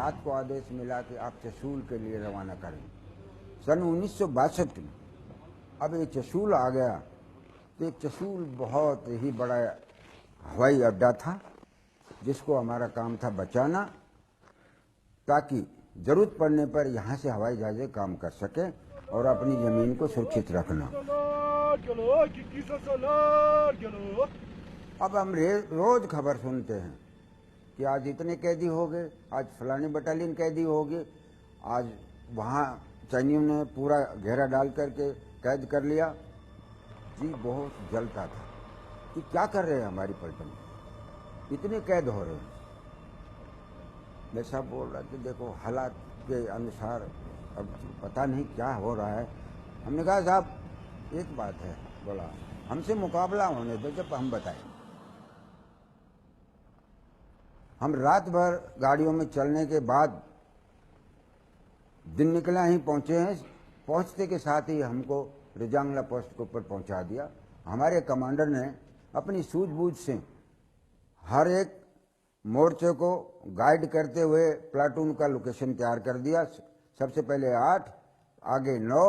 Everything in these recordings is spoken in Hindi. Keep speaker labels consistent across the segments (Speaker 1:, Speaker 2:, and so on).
Speaker 1: रात को आदेश मिला कि आप चसूल के लिए रवाना करें। सन 1962 में अब ये चसूल आ गया, तो ये चसूल बहुत ही बड़ा हवाई अड्डा था, जिसको हमारा काम था बचाना, ताकि जरूरत पड़ने पर यहाँ से हवाई जहाज़ें काम कर सके और अपनी जमीन को सुरक्षित रखना। अब हम रोज खबर सुनते हैं कि आज इतने कैदी हो गए, आज फलानी बटालियन कैदी हो गए, आज वहाँ चाइनियों ने पूरा घेरा डाल करके कैद कर लिया। जी बहुत जलता था कि क्या कर रहे हैं हमारी पलटन में, इतने कैद हो रहे हैं। मैं साहब बोल रहा कि देखो हालात के अनुसार अब पता नहीं क्या हो रहा है। हमने कहा साहब एक बात है, बोला हमसे मुकाबला होने दो, जब हम बताएं। हम रात भर गाड़ियों में चलने के बाद दिन निकला ही पहुंचे हैं, पहुंचते के साथ ही हमको रिजांगला पोस्ट के ऊपर पहुंचा दिया। हमारे कमांडर ने अपनी सूझबूझ से हर एक मोर्चे को गाइड करते हुए प्लाटून का लोकेशन तैयार कर दिया। सबसे पहले 8, आगे 9,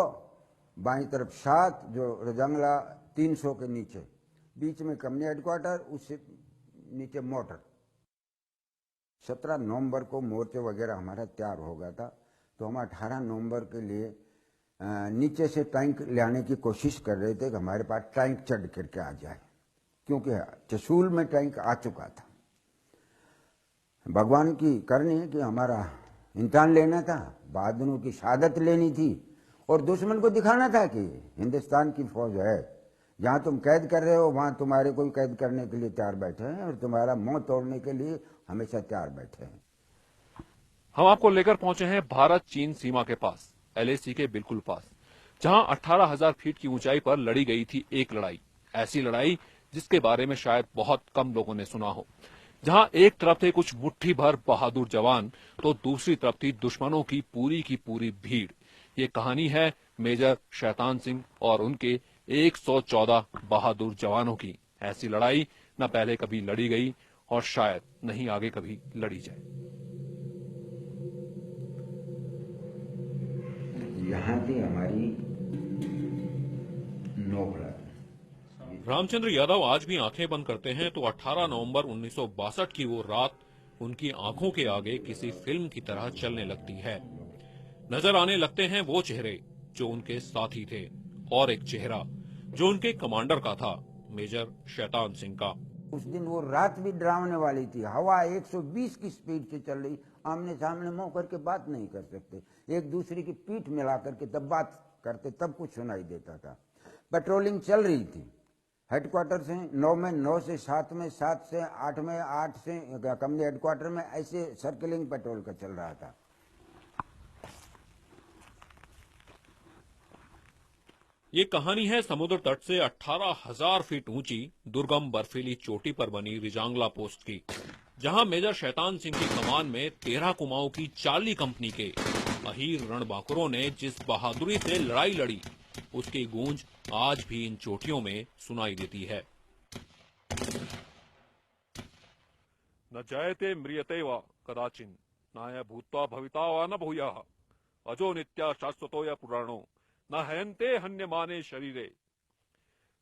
Speaker 1: बाईं तरफ 7, जो रजंगला 300 के नीचे, बीच में कंपनी हेडक्वार्टर, उससे नीचे मोटर। 17 नवंबर को मोर्चे वगैरह हमारा तैयार हो गया था, तो हम 18 नवंबर के लिए नीचे से टैंक लाने की कोशिश कर रहे थे कि हमारे पास टैंक चढ़ करके आ जाए, क्योंकि चसूल में टैंक आ चुका था। भगवान की करनी है कि हमारा इम्तिहान लेना था, बहादुरों की शहादत लेनी थी और दुश्मन को दिखाना था कि हिंदुस्तान की फौज है, जहां तुम कैद कर रहे हो वहां तुम्हारे कोई कैद करने के लिए तैयार बैठे हैं और तुम्हारा मुंह तोड़ने के लिए हमेशा तैयार बैठे हैं।
Speaker 2: हम आपको लेकर पहुंचे हैं भारत चीन सीमा के पास, LAC के बिल्कुल पास, जहां 18,000 फीट की ऊंचाई पर लड़ी गई थी एक लड़ाई, ऐसी लड़ाई जिसके बारे में शायद बहुत कम लोगों ने सुना हो, जहां एक तरफ थे कुछ मुट्ठी भर बहादुर जवान, तो दूसरी तरफ थी दुश्मनों की पूरी भीड़। ये कहानी है मेजर शैतान सिंह और उनके 114 बहादुर जवानों की। ऐसी लड़ाई न पहले कभी लड़ी गई और शायद नहीं आगे कभी लड़ी जाए।
Speaker 1: यहाँ थी हमारी नौकला।
Speaker 2: रामचंद्र यादव आज भी आंखें बंद करते हैं तो 18 नवंबर 1962 की वो रात उनकी आंखों के आगे किसी फिल्म की तरह चलने लगती है। नजर आने लगते हैं वो चेहरे जो उनके साथी थे और एक चेहरा जो उनके कमांडर का था, मेजर शैतान सिंह का।
Speaker 1: उस दिन वो रात भी डरावने वाली थी। हवा 120 की स्पीड से चल रही, आमने सामने मुंह करके बात नहीं कर सकते, एक दूसरे की पीठ मिला करके तब बात करते, तब कुछ सुनाई देता था। पेट्रोलिंग चल रही थी, हेडक्वार्टर से 9 में, 9 से 7 में, 7 से 8 में, 8 से कंपनी हेडक्वार्टर में, ऐसे सर्कलिंग पेट्रोल का चल रहा था।
Speaker 2: ये कहानी है समुद्र तट से 18,000 फीट ऊंची दुर्गम बर्फीली चोटी पर बनी रिजांगला पोस्ट की, जहां मेजर शैतान सिंह की कमान में 13 कुमाऊं की चार्ली कंपनी के अहीर रणबांकुरों ने जिस बहादुरी से लड़ाई लड़ी, उसकी गूंज आज भी इन चोटियों में सुनाई देती है। न जयते म्रियते वा कदाचिन, नाय भूत्वा भविता वा न भूयः, अजो नित्या शाश्वतो या पुराणो, न हयन्ते हन्यमाने शरीरे।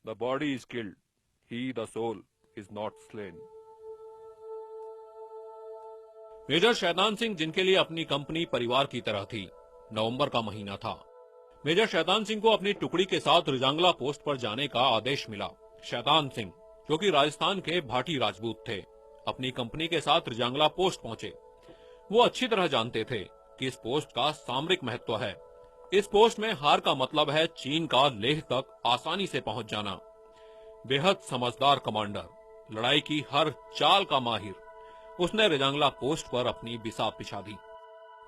Speaker 2: The body is killed, he the soul is not slain. Major Shaitan Singh, जिनके लिए अपनी कंपनी परिवार की तरह थी, नवंबर का महीना था। मेजर शैतान सिंह को अपनी टुकड़ी के साथ रिजांगला पोस्ट पर जाने का आदेश मिला। शैतान सिंह, जो कि राजस्थान के भाटी राजपूत थे, अपनी कंपनी के साथ रिजांगला पोस्ट पहुंचे। वो अच्छी तरह जानते थे कि इस पोस्ट का सामरिक महत्व है। इस पोस्ट में हार का मतलब है चीन का लेह तक आसानी से पहुंच जाना। बेहद समझदार कमांडर, लड़ाई की हर चाल का माहिर, उसने रिजांगला पोस्ट पर अपनी बिसात बिछा दी।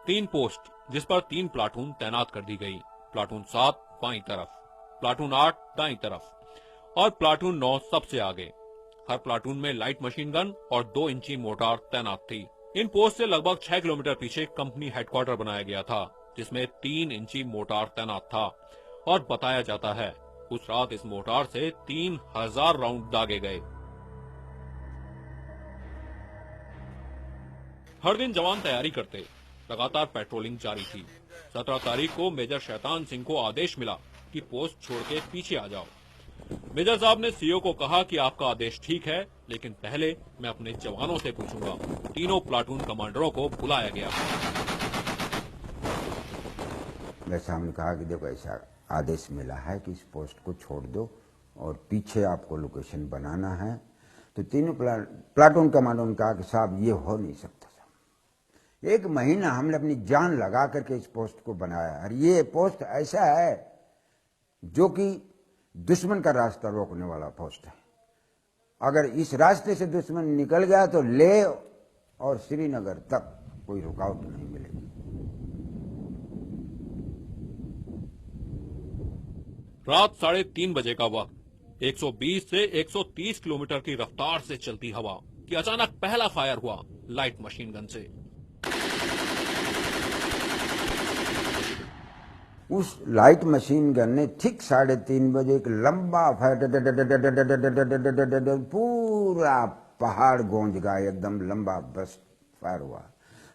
Speaker 2: 3 पोस्ट, जिस पर 3 प्लाटून तैनात कर दी गई। प्लाटून 7 बाईं तरफ, प्लाटून 8 दाईं तरफ और प्लाटून 9 सबसे आगे। हर प्लाटून में लाइट मशीन गन और 2 इंची मोटार तैनात थी। इन पोस्ट से लगभग 6 किलोमीटर पीछे कंपनी हेडक्वार्टर बनाया गया था, जिसमें 3 इंची मोटार तैनात था और बताया जाता है उस रात इस मोटार से 3000 राउंड दागे गए। हर दिन जवान तैयारी करते, लगातार पेट्रोलिंग जारी थी। 17 तारीख को मेजर शैतान सिंह को आदेश मिला कि पोस्ट छोड़ के पीछे आ जाओ। मेजर साहब ने सीओ को कहा कि आपका आदेश ठीक है, लेकिन पहले मैं अपने जवानों से पूछूंगा। तीनों प्लाटून कमांडरों को बुलाया गया।
Speaker 1: मैं सामने कहा कि देखो ऐसा आदेश मिला है कि इस पोस्ट को छोड़ दो और पीछे आपको लोकेशन बनाना है। तो तीनों प्लाटून कमांडरों ने कहा कि साहब ये हो नहीं सकता साहब, 1 महीना हमने अपनी जान लगा करके इस पोस्ट को बनाया और ये पोस्ट ऐसा है जो कि दुश्मन का रास्ता रोकने वाला पोस्ट है। अगर इस रास्ते से दुश्मन निकल गया तो लेह और श्रीनगर तक कोई रुकावट नहीं मिलेगी।
Speaker 2: रात 3:30 बजे का वक्त 120 से 130 किलोमीटर की रफ्तार से चलती हवा कि अचानक पहला फायर हुआ लाइट मशीन गन से।
Speaker 1: उस लाइट मशीन गन ने ठीक 3:30 बजे एक लंबा फायर, पूरा पहाड़ गूंज गया, एकदम लंबा बर्स्ट फायर हुआ।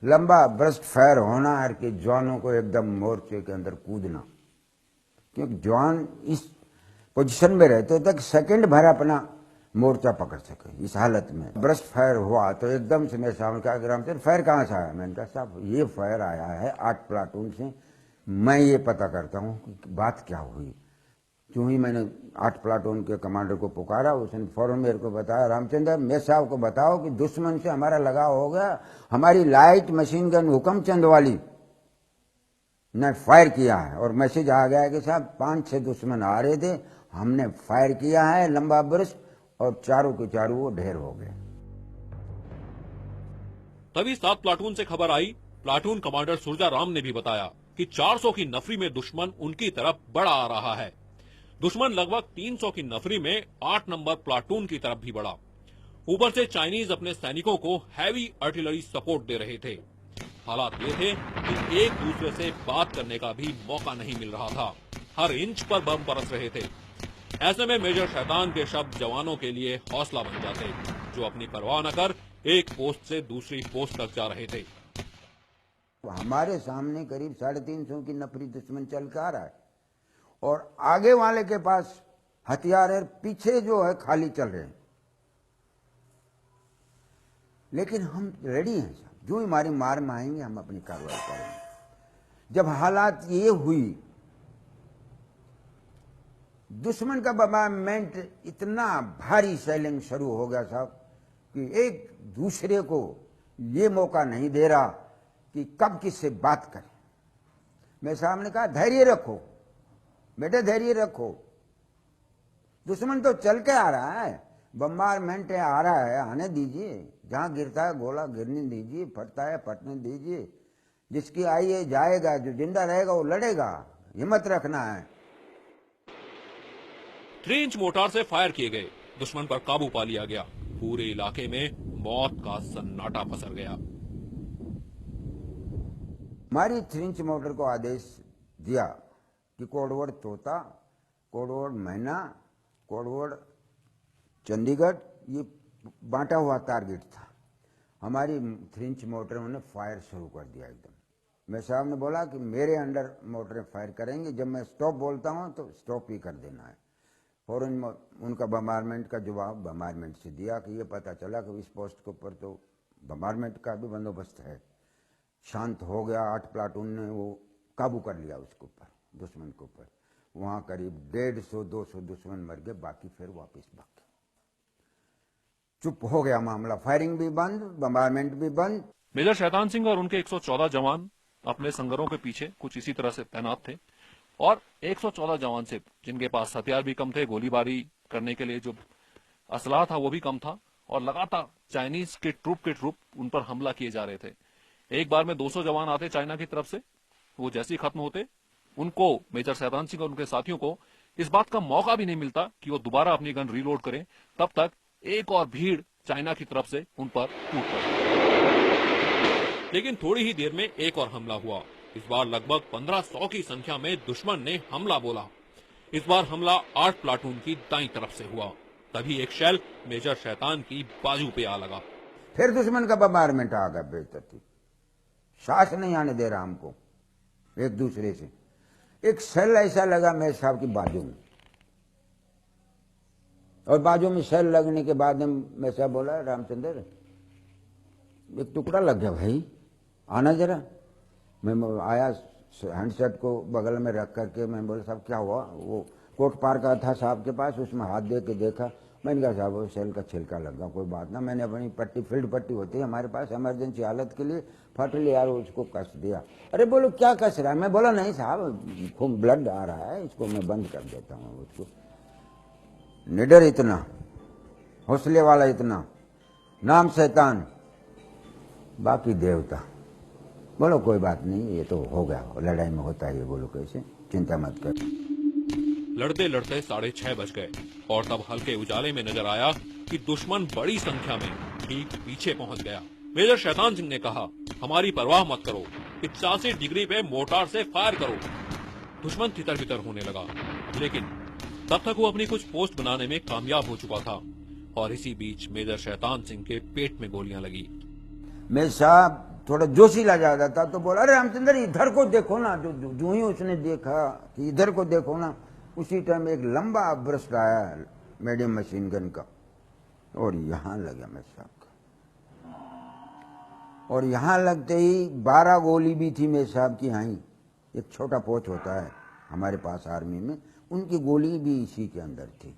Speaker 1: लंबा बर्स्ट फायर होना है कि जवानों को एकदम मोर्चे के अंदर कूदना, क्योंकि जवान इस पोजीशन में रहते तक सेकंड भर अपना मोर्चा पकड़ सके। इस हालत में बर्स्ट फायर हुआ तो एकदम से मेरे सामने कहा कि रामचंद्र फायर कहाँ से आया? मैंने कहा साहब ये फायर आया है 8 प्लाटून से, मैं ये पता करता हूँ कि बात क्या हुई। क्यों ही मैंने 8 प्लाटून के कमांडर को पुकारा, उसने फौरन मेरे को बताया, रामचंद्र मेरे साहब को बताओ कि दुश्मन से हमारा लगाव हो गया, हमारी लाइट मशीन गन हुक्मचंद वाली ने फायर किया है और मैसेज आ गया है कि साहब 5-6 दुश्मन आ रहे थे, हमने फायर किया है लंबा बर्स्ट और चारों के चारों वो ढेर हो गए।
Speaker 2: तभी 7 प्लाटून से खबर आई। प्लाटून कमांडर सुरजा राम ने भी बताया कि 400 की नफरी में दुश्मन उनकी तरफ बढ़ा आ रहा है। दुश्मन लगभग 300 की नफरी में 8 नंबर प्लाटून की तरफ भी बढ़ा। ऊपर से चाइनीज अपने सैनिकों को हैवी आर्टिलरी सपोर्ट दे रहे थे। हालात ये थे कि एक दूसरे से बात करने का भी मौका नहीं मिल रहा था। हर इंच पर बम बरस रहे थे। ऐसे में मेजर शैतान के शब्द जवानों के लिए हौसला बन जाते, जो अपनी परवाह न कर एक पोस्ट से दूसरी पोस्ट तक जा रहे थे।
Speaker 1: हमारे सामने करीब 350 की नफरी दुश्मन चल के आ रहा है और आगे वाले के पास हथियार है, पीछे जो है खाली चल रहे हैं, लेकिन हम रेडी हैं। जो हमारी मार में आएंगे हम अपनी कार्रवाई करेंगे। जब हालात ये हुई, दुश्मन का बमबार्टमेंट इतना भारी शेलिंग शुरू हो गया साहब कि एक दूसरे को ये मौका नहीं दे रहा कि कब किससे बात करें। मैं साहब ने कहा धैर्य रखो बेटे, धैर्य रखो, दुश्मन तो चल के आ रहा है, बम्बारमेंट आ रहा है, आने दीजिए, जहां गिरता है गोला गिरने दीजिए, फटता है फटने दीजिए, जिसकी आई है जाएगा, जो जिंदा रहेगा वो लड़ेगा, हिम्मत रखना है।
Speaker 2: 3 इंच मोर्टार से फायर किए गए, दुश्मन पर काबू पा लिया गया। पूरे इलाके में मौत का सन्नाटा पसर गया।
Speaker 1: हमारी 3 इंच मोटर को आदेश दिया कि कोडवर्ड तोता, कोडवर्ड मैना, कोडवर्ड चंडीगढ़, ये बांटा हुआ टारगेट था। हमारी 3 इंच मोटर ने फायर शुरू कर दिया एकदम। मैं साहब ने बोला कि मेरे अंडर मोटरें फायर करेंगे, जब मैं स्टॉप बोलता हूं तो स्टॉप ही कर देना है। फौरन उनका बम्बारमेंट का जवाब बम्बारमेंट से दिया कि ये पता चला कि इस पोस्ट के ऊपर तो बम्बारमेंट का भी बंदोबस्त है। शांत हो गया, 8 प्लाटून ने वो काबू कर लिया उसके ऊपर, दुश्मन के ऊपर। वहां करीब 150-200 दुश्मन मर गए, बाकी फिर वापस भाग गए। चुप हो गया मामला, फायरिंग भी बंद, बम्बारमेंट भी बंद।
Speaker 2: मेजर शैतान सिंह और उनके 114 जवान अपने संगरों के पीछे कुछ इसी तरह से तैनात थे और 114 जवान से जिनके पास हथियार भी कम थे, गोलीबारी करने के लिए जो असलाह था वो भी कम था और लगातार चाइनीज के ट्रूप उन पर हमला किए जा रहे थे। एक बार में 200 जवान आते चाइना की तरफ से, वो जैसे ही खत्म होते उनको, मेजर शैतान सिंह और उनके साथियों को इस बात का मौका भी नहीं मिलता कि वो दोबारा अपनी गन रीलोड करें। तब तक एक और भीड़ चाइना की तरफ से उन पर टूट पड़ी। लेकिन थोड़ी ही देर में एक और हमला हुआ। इस बार लगभग 1500 की संख्या में दुश्मन ने हमला बोला। इस बार हमला 8 प्लाटून की दाईं तरफ से हुआ। तभी एक शेल मेजर शैतान की बाजू पे आ लगा।
Speaker 1: फिर दुश्मन का बम्बारमेंट आ गया बेतरतीब, सांस नहीं आने दे रहा हमको एक दूसरे से। एक सेल ऐसा लगा मेरे साहब की बाजू में, और बाजू में सेल लगने के बाद मैं साहब बोला, रामचंद्र एक टुकड़ा लग गया भाई, आना जरा। मैं आया, हैंडसेट को बगल में रख करके मैं बोला, साहब क्या हुआ? वो कोट पार का था साहब के पास, उसमें हाथ दे के देखा। मैंने कहा साहब वो सेल का छिलका लग गया, कोई बात ना। मैंने अपनी पट्टी, फील्ड पट्टी होती है हमारे पास इमरजेंसी हालत के लिए, फट लिया और उसको कस दिया। अरे बोलो क्या कस रहा है? मैं बोला नहीं साहब खूब ब्लड आ रहा है, इसको मैं बंद कर देता हूँ। उसको निडर इतना, हौसले वाला इतना, नाम शैतान बाकी देवता। बोलो कोई बात नहीं, ये तो हो गया, लड़ाई में होता है ये, बोलो कैसे, चिंता मत कर।
Speaker 2: लड़ते लड़ते 6:30 बज गए और तब हल्के उजाले में नजर आया कि दुश्मन बड़ी संख्या में ठीक पीछे पहुंच गया। मेजर शैतान सिंह ने कहा, हमारी परवाह मत करो, 85 डिग्री पे मोर्टार से फायर करो। दुश्मन तितर बितर होने लगा, लेकिन तब तक वो अपनी कुछ पोस्ट बनाने में कामयाब हो चुका था। और इसी बीच मेजर शैतान सिंह के पेट में गोलियां लगी।
Speaker 1: मैं साहब थोड़ा जोशीला ज्यादा था, तो बोला, अरे रामचंद्र इधर को देखो ना। जो ही उसने देखा कि इधर को देखो ना, उसी टाइम एक लंबा ब्रस्ट आया मीडियम मशीन गन का, और यहां लगा मेरे साहब का। और यहां लगते ही 12 गोली भी थी मेरे साहब की। यहीं एक छोटा पोच होता है हमारे पास आर्मी में, उनकी गोली भी इसी के अंदर थी,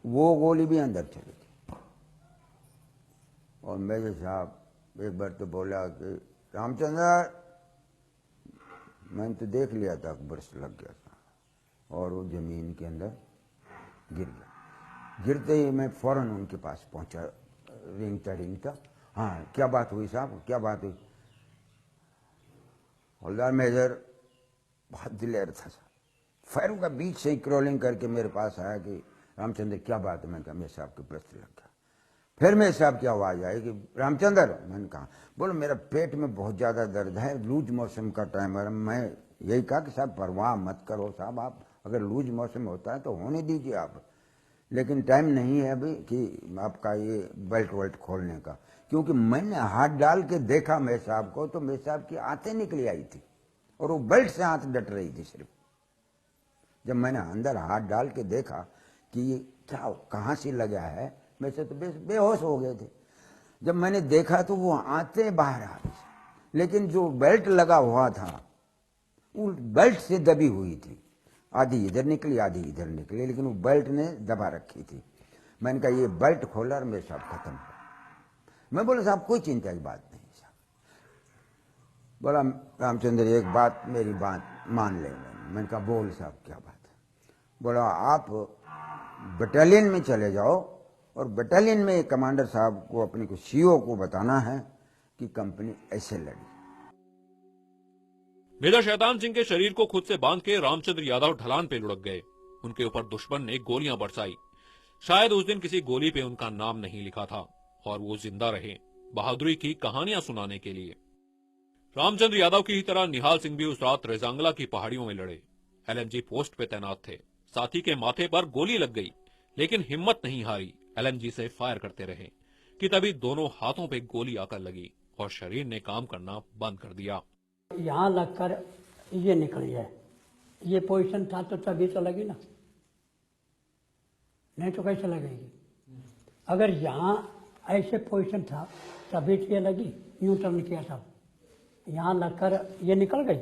Speaker 1: वो गोली भी अंदर चली थी। और मेजर साहब एक बार तो बोला कि रामचंद्र, मैंने तो देख लिया था ब्रस्ट लग गया था, और वो जमीन के अंदर गिर गया। गिरते ही मैं फौरन उनके पास पहुंचा, रेंगता। हाँ क्या बात हुई साहब, क्या बात हुई? हवलदार मेजर बहुत दिलेर था साहब, फायरों का बीच से ही क्रॉलिंग करके मेरे पास आया कि रामचंद्र क्या बात है? मैंने कहा मेरे साहब के ब्रस्ट लग गया। फिर मेरे साहब की आवाज आई कि रामचंद्र, मैंने कहा, बोलो मेरा पेट में बहुत ज्यादा दर्द है, लूज मौसम का टाइम है। मैं यही कहा कि साहब परवाह मत करो साहब, आप अगर लूज मौसम होता है तो होने दीजिए आप, लेकिन टाइम नहीं है अभी कि आपका ये बेल्ट वेल्ट खोलने का। क्योंकि मैंने हाथ डाल के देखा मेरे साहब को, तो मेरे साहब की आंतें निकली आई थी, और वो बेल्ट से आंत डट रही थी सिर्फ। जब मैंने अंदर हाथ डाल के देखा कि ये क्या कहाँ से लगा है, मैं से तो बेहोश हो गए थे। जब मैंने देखा तो वो आंतें बाहर आ रही, लेकिन जो बेल्ट लगा हुआ था वो बेल्ट से दबी हुई थी, आधी इधर निकली आधी इधर निकली, लेकिन वो बेल्ट ने दबा रखी थी। मैंने कहा ये बेल्ट खोला और मेरे साहब खत्म हो। मैं बोला साहब कोई चिंता की बात नहीं साहब। बोला रामचंद्र एक बात, मेरी बात मान ले। मैंने कहा बोल साहब क्या बात है? बोला आप बटालियन में चले जाओ, और बटालियन में कमांडर साहब को, अपने को सीओ को बताना है कि कंपनी ऐसे लड़ी।
Speaker 2: मेजर शैतान सिंह के शरीर को खुद से बांध के रामचंद्र यादव ढलान पे लुढ़क गए। उनके ऊपर दुश्मन ने गोलियां बरसाई। शायद उस दिन किसी गोली पे उनका नाम नहीं लिखा था, और वो जिंदा रहे बहादुरी की कहानियां सुनाने के लिए। रामचंद्र यादव की ही तरह निहाल सिंह भी उस रात रेजांगला की पहाड़ियों में लड़े। एलएमजी पोस्ट पे तैनात थे। साथी के माथे पर गोली लग गई, लेकिन हिम्मत नहीं हारी, एलएमजी से फायर करते रहे कि तभी दोनों हाथों पे गोली आकर लगी और शरीर ने काम करना बंद कर दिया।
Speaker 3: यहाँ लगकर ये निकली है, ये पोजीशन था तो तभी तो लगी ना, नहीं तो कैसे लगेगी? अगर यहाँ ऐसे पोजीशन था तभी तो ये लगी, यूं टर्न किया था, यहाँ लगकर ये निकल गई,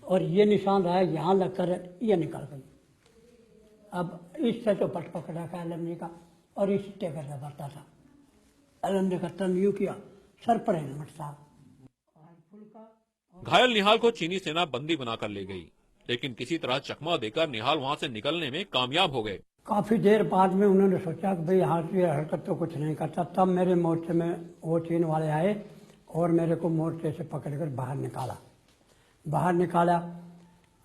Speaker 3: और ये निशान रहा यहाँ लगकर ये निकल गई। अब इससे तो पट पकड़ा था एलएमजी का, और इस टेकर से बढ़ता था। एलएमजी का टर्न यूं किया, सर पर हेलमेट था।
Speaker 2: घायल निहाल को चीनी सेना बंदी बनाकर ले गई, लेकिन किसी तरह चकमा देकर निहाल वहां से निकलने में कामयाब हो गए।
Speaker 3: काफी देर बाद में उन्होंने सोचा कि भाई हाथ ये हरकत तो कुछ नहीं करता। तब मेरे मोर्चे में वो चीन वाले आए और मेरे को मोर्चे से पकड़कर बाहर निकाला।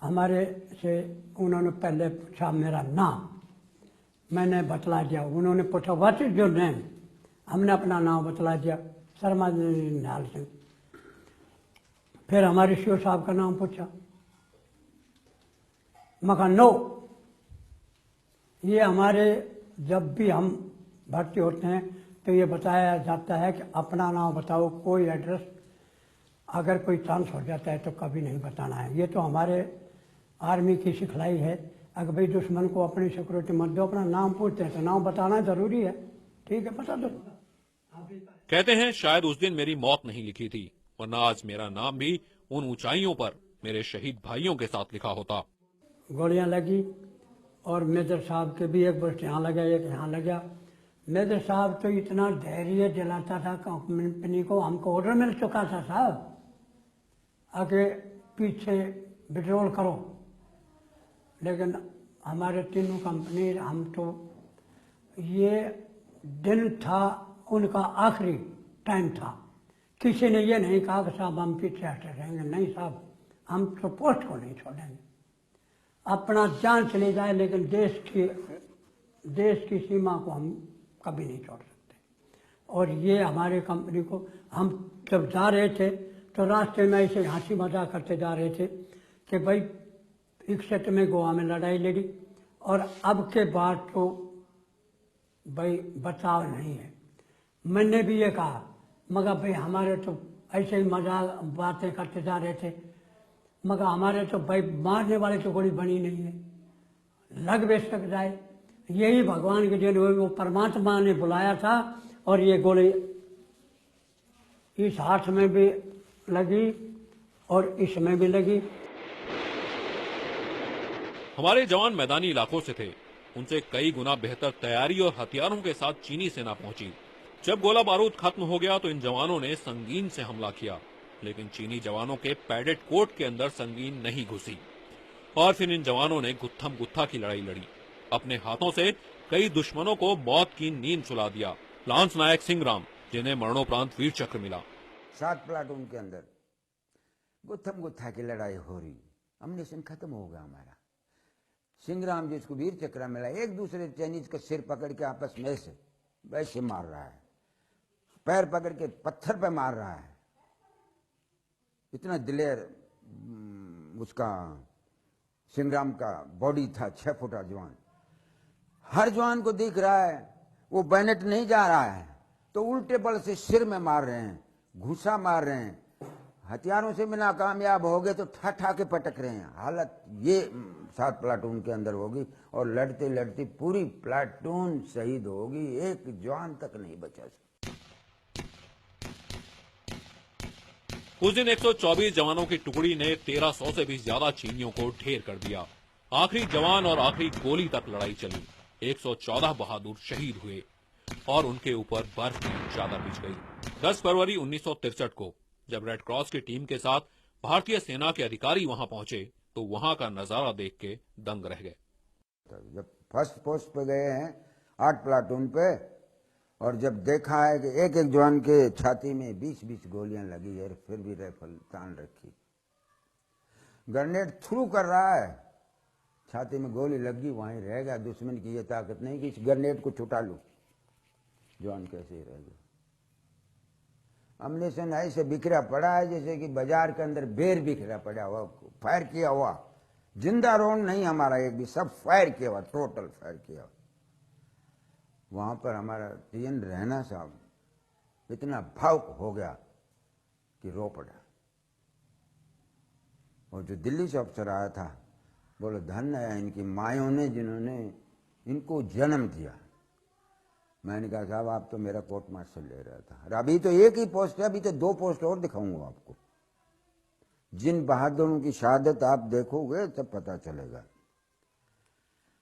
Speaker 3: हमारे से उन्होंने पहले पूछा मेरा नाम, मैंने बतला दिया। उन्होंने पूछा व्हाट इज योर नेम, हमने अपना नाम बतला दिया, शर्मा निहाल सिंह। फिर हमारे सीओ साहब का नाम पूछा, मैं कहा नो। ये हमारे जब भी हम भर्ती होते हैं तो ये बताया जाता है कि अपना नाम बताओ, कोई एड्रेस अगर कोई चांस हो जाता है तो कभी नहीं बताना है। ये तो हमारे आर्मी की सिखलाई है। अगर भाई दुश्मन को अपनी सिक्योरिटी मत दो, अपना नाम पूछते हैं तो नाम बताना जरूरी है। ठीक है, बता दो।
Speaker 2: कहते हैं शायद उस दिन मेरी मौत नहीं लिखी थी, वरना आज मेरा नाम भी उन ऊंचाइयों पर मेरे शहीद भाइयों के साथ लिखा होता।
Speaker 3: गोलियां लगी और मेजर साहब के भी एक बस्ट यहाँ लगा, एक यहाँ लगा। मेजर साहब तो इतना धैर्य दिलाता था कंपनी को, हमको ऑर्डर मिल चुका था साहब आगे पीछे विड्रॉल करो, लेकिन हमारे तीनों कंपनी, हम तो ये दिन था उनका आखिरी टाइम था। किसी ने ये नहीं कहा कि साहब हम पीछे हटे रहेंगे, नहीं साहब हम तो पोस्ट को नहीं छोड़ेंगे, अपना जान चले जाए लेकिन देश की सीमा को हम कभी नहीं छोड़ सकते। और ये हमारे कंपनी को, हम जब जा रहे थे तो रास्ते में ऐसे हंसी मजाक करते जा रहे थे कि भाई 61 में गोवा में लड़ाई लड़ी और अब के बाद तो भाई बचाव नहीं है। मैंने भी ये कहा, मगर भाई हमारे तो ऐसे ही मजाक बातें करते जा रहे थे, मगर हमारे तो भाई मारने वाले तो गोली बनी नहीं है, लग बेशक जाए। यही भगवान के दिन वो परमात्मा ने बुलाया था और ये गोली इस हाथ में भी लगी और इसमें भी लगी।
Speaker 2: हमारे जवान मैदानी इलाकों से थे, उनसे कई गुना बेहतर तैयारी और हथियारों के साथ चीनी सेना पहुंची। जब गोला बारूद खत्म हो गया तो इन जवानों ने संगीन से हमला किया, लेकिन चीनी जवानों के पैडेड कोट के अंदर संगीन नहीं घुसी और फिर इन जवानों ने गुत्थम गुत्था की लड़ाई लड़ी। अपने हाथों से कई दुश्मनों को मौत की नींद सुला दिया। लांस नायक सिंहराम, जिन्हें मरणोपरांत वीर चक्र मिला।
Speaker 1: 7 प्लाटून के अंदर गुत्थम गुत्था की लड़ाई हो रही, अम्युनिशन खत्म हो गया हमारा। सिंहराम जिसको वीर चक्र मिला, एक दूसरे चाइनीज का सिर पकड़ के आपस में से वैसे मार रहा है, पैर पकड़ के पत्थर पे मार रहा है। इतना दिलेर उसका सिंहराम का बॉडी था, 6 फुटा जवान। हर जवान को दिख रहा है वो बैनेट नहीं जा रहा है तो उल्टे बल से सिर में मार रहे हैं, घुसा मार रहे हैं। हथियारों से भी नाकामयाब हो गए तो ठा ठा के पटक रहे हैं। हालत ये 7 प्लाटून के अंदर होगी और लड़ते लड़ते पूरी प्लाटून शहीद होगी, एक जवान तक नहीं बचा।
Speaker 2: उस दिन 124 जवानों की टुकड़ी ने 1300 से भी ज्यादा चीनियों को ढेर कर दिया। आखिरी जवान और आखिरी गोली तक लड़ाई चली। 114 बहादुर शहीद हुए और उनके ऊपर बर्फ की चादर बिछ गई। 10 फरवरी 1963 को जब रेड क्रॉस की टीम के साथ भारतीय सेना के अधिकारी वहां पहुंचे तो वहां का नजारा देख के दंग रह गए।
Speaker 1: जब फर्स्ट पोस्ट पे गए हैं 8 प्लाटून पे, और जब देखा है कि एक एक जवान के छाती में 20-20 गोलियां लगी है, फिर भी राइफल तान रखी, ग्रेनेड थ्रू कर रहा है, छाती में गोली लगी वहीं रह गया। दुश्मन की ये ताकत नहीं कि इस ग्रेनेड को छुटा लूं, जवान कैसे ही रह गया। अम्युनिशन ऐसे बिखरा पड़ा है जैसे कि बाजार के अंदर बेर बिखरा पड़ा हुआ, फायर किया हुआ। जिंदा रोन नहीं हमारा एक भी, सब फायर किया हुआ, टोटल फायर किया हुआ। वहां पर हमारा टीएन रैना साहब इतना भावुक हो गया कि रो पड़ा। और जो दिल्ली से अफसर आया था बोले धन्य है इनकी मायों ने जिन्होंने इनको जन्म दिया। मैंने कहा साहब आप तो मेरा कोर्ट मार्शल ले रहा था, और अभी तो एक ही पोस्ट है, अभी तो 2 पोस्ट और दिखाऊंगा आपको। जिन बहादुरों की शहादत आप देखोगे तब पता चलेगा।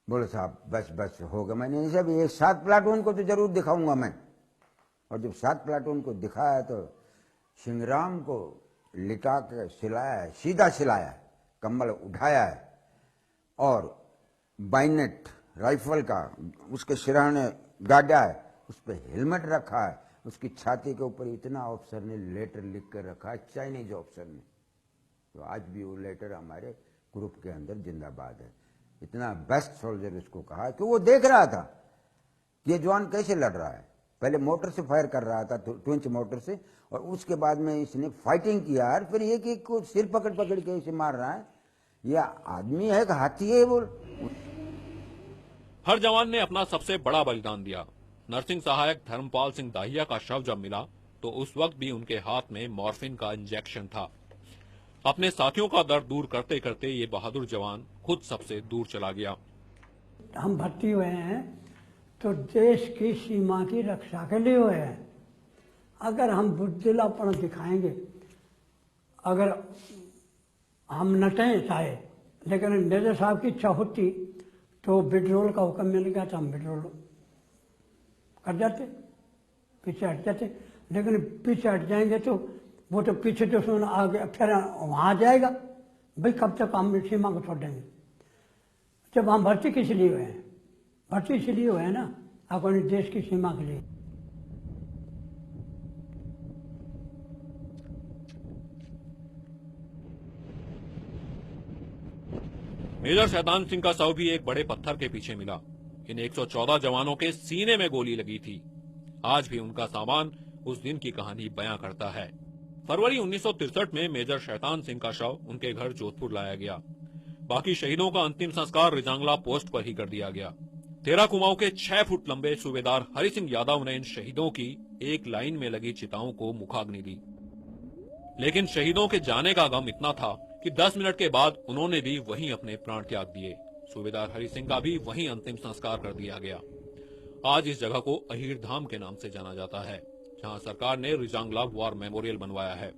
Speaker 1: बोले साहब बस बस हो गया। मैंने सब एक 7 प्लाटून को तो जरूर दिखाऊंगा मैं। और जब 7 प्लाटून को दिखाया तो सिंहराम को लिटा के सिलाया है, सीधा सिलाया है, कम्बल उठाया है और बाइनेट राइफल का उसके सिरहाने गाड़ा है, उस पर हेलमेट रखा है, उसकी छाती के ऊपर इतना ऑफिसर ने लेटर लिख कर रखा है, चाइनीज ऑफिसर ने। तो आज भी वो लेटर हमारे ग्रुप के अंदर जिंदाबाद है। इतना बेस्ट सोल्जर उसको कहा कि वो देख रहा था कि ये जवान कैसे लड़ रहा है। पहले मोटर से फायर कर रहा था, ट्विंच मोटर से, और उसके बाद में इसने फाइटिंग किया और फिर एक एक को सिर पकड़ पकड़ के इसे मार रहा है। यह आदमी है कि हाथी है बोल।
Speaker 2: हर जवान ने अपना सबसे बड़ा बलिदान दिया। नर्सिंग सहायक धर्मपाल सिंह दाहिया का शव जब मिला तो उस वक्त भी उनके हाथ में मॉर्फिन का इंजेक्शन था। अपने साथियों का दर्द दूर करते करते ये बहादुर जवान खुद सबसे दूर चला गया।
Speaker 3: हम भर्ती हुए हैं तो देश की सीमा की रक्षा के लिए हुए हैं। अगर हम बुज़दिलापन दिखाएंगे, अगर हम नटें चाहे, लेकिन मेजर साहब की इच्छा होती तो विड्रोल का हुक्म मिल गया तो हम विड्रोल कर जाते, पीछे हट जाते। लेकिन पीछे हट जाएंगे तो वो तो पीछे तो सुन आगे फिर वहाँ जाएगा, भाई कब तक हम सीमा को छोड़ देंगे। जब हम भर्ती किस लिए हुए हैं? भर्ती इसलिए हुए हैं ना अपने देश की सीमा के लिए।
Speaker 2: मेजर शैतान सिंह का शव भी एक बड़े पत्थर के पीछे मिला। इन 114 जवानों के सीने में गोली लगी थी। आज भी उनका सामान उस दिन की कहानी बयां करता है। फरवरी 1963 में मेजर शैतान सिंह का शव उनके घर जोधपुर लाया गया। बाकी शहीदों का अंतिम संस्कार रिजांगला पोस्ट पर ही कर दिया गया। 13 कुमाऊं के 6 फुट लंबे सूबेदार हरि सिंह यादव ने इन शहीदों की एक लाइन में लगी चिताओं को मुखाग्नि दी। लेकिन शहीदों के जाने का गम इतना था कि 10 मिनट के बाद उन्होंने भी वहीं अपने प्राण त्याग दिए। सूबेदार हरि सिंह का भी वहीं अंतिम संस्कार कर दिया गया। आज इस जगह को अहीर धाम के नाम से जाना जाता है, जहां सरकार ने रिजांगला वॉर मेमोरियल बनवाया है।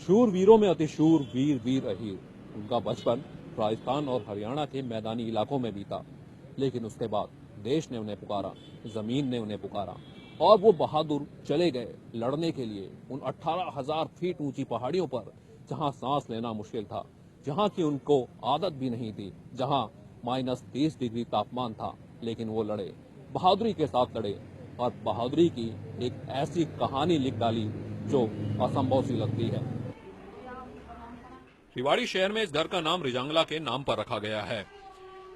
Speaker 2: शूर वीरों में अतिशूर वीर वीर अहीर। उनका बचपन राजस्थान और हरियाणा के मैदानी इलाकों में बीता, लेकिन उसके बाद देश ने उन्हें पुकारा, जमीन ने उन्हें पुकारा और वो बहादुर चले गए लड़ने के लिए उन 18,000 फीट ऊंची पहाड़ियों पर, जहां सांस लेना मुश्किल था, जहां की उनको आदत भी नहीं थी, जहां -30 डिग्री तापमान था। लेकिन वो लड़े, बहादुरी के साथ लड़े और बहादुरी की एक ऐसी कहानी लिख डाली जो असंभव सी लगती है। रेवाड़ी शहर में इस घर का नाम रिजांगला के नाम पर रखा गया है।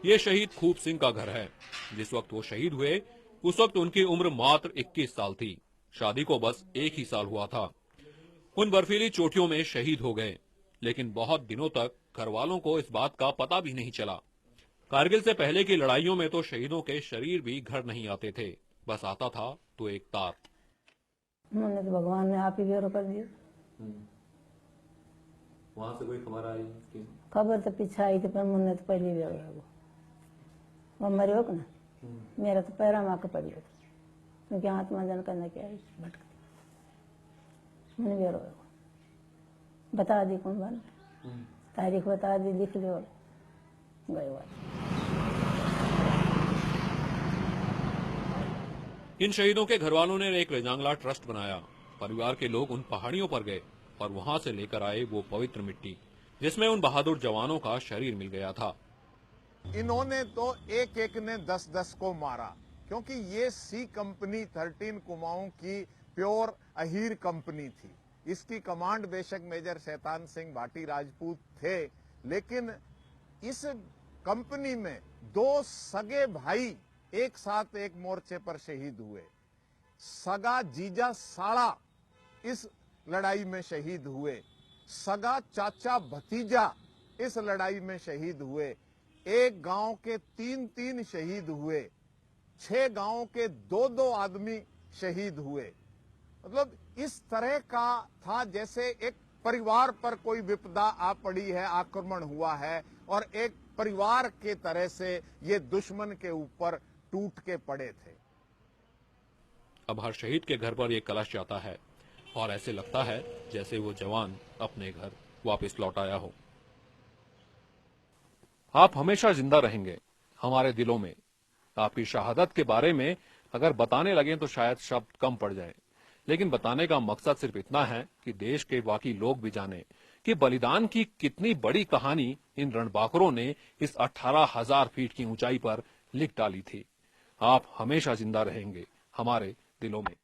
Speaker 2: ये शहीद खूब सिंह का घर है। जिस वक्त वो शहीद हुए उस वक्त उनकी उम्र मात्र 21 साल थी। शादी को बस 1 ही साल हुआ था। उन बर्फीली चोटियों में शहीद हो गए, लेकिन बहुत दिनों तक घर वालों को इस बात का पता भी नहीं चला। कारगिल से पहले की लड़ाइयों में तो शहीदों के शरीर भी घर नहीं आते थे, बस आता था तो एक तार।
Speaker 4: मैंने तो भगवान ने आप ही बेरो कर दिया।
Speaker 2: वहां से कोई खबर आई?
Speaker 4: खबर तो पीछे आई थी पर मैंने तो पहले बेरो है वो मरे हो ना। मेरा तो पैरा माँ का पड़ी हो, क्योंकि हाथ में जन करने के आई भटक मैंने बेरो है बता दी कौन बन तारीख बता दी, लिख लो गए वाले।
Speaker 2: इन शहीदों के घर वालों ने एक रिजांगला ट्रस्ट बनाया। परिवार के लोग उन पहाड़ियों पर गए और वहां से लेकर आए वो पवित्र मिट्टी जिसमें उन बहादुर जवानों का शरीर मिल गया था।
Speaker 5: इन्होंने तो एक एक ने 10-10 को मारा, क्योंकि ये सी कंपनी 13 कुमाऊं की प्योर अहीर कंपनी थी। इसकी कमांड बेशक मेजर शैतान सिंह भाटी राजपूत थे, लेकिन इस कंपनी में 2 सगे भाई एक साथ एक मोर्चे पर शहीद हुए। सगा जीजा साला इस लड़ाई में शहीद हुए, सगा चाचा भतीजा इस लड़ाई में शहीद हुए। एक गांव के 3-3 शहीद हुए, 6 गांवों के 2-2 आदमी शहीद हुए। मतलब इस तरह का था जैसे एक परिवार पर कोई विपदा आ पड़ी है, आक्रमण हुआ है और एक परिवार के तरह से ये दुश्मन के ऊपर टूट के पड़े थे।
Speaker 2: अब हर शहीद के घर पर ये कलश जाता है और ऐसे लगता है जैसे वो जवान अपने घर वापस लौट आया हो। आप हमेशा जिंदा रहेंगे हमारे दिलों में। आपकी शहादत के बारे में अगर बताने लगे तो शायद शब्द कम पड़ जाए, लेकिन बताने का मकसद सिर्फ इतना है कि देश के बाकी लोग भी जाने कि बलिदान की कितनी बड़ी कहानी इन रणबांकुरों ने इस 18,000 फीट की ऊंचाई पर लिख डाली थी। आप हमेशा जिंदा रहेंगे हमारे दिलों में।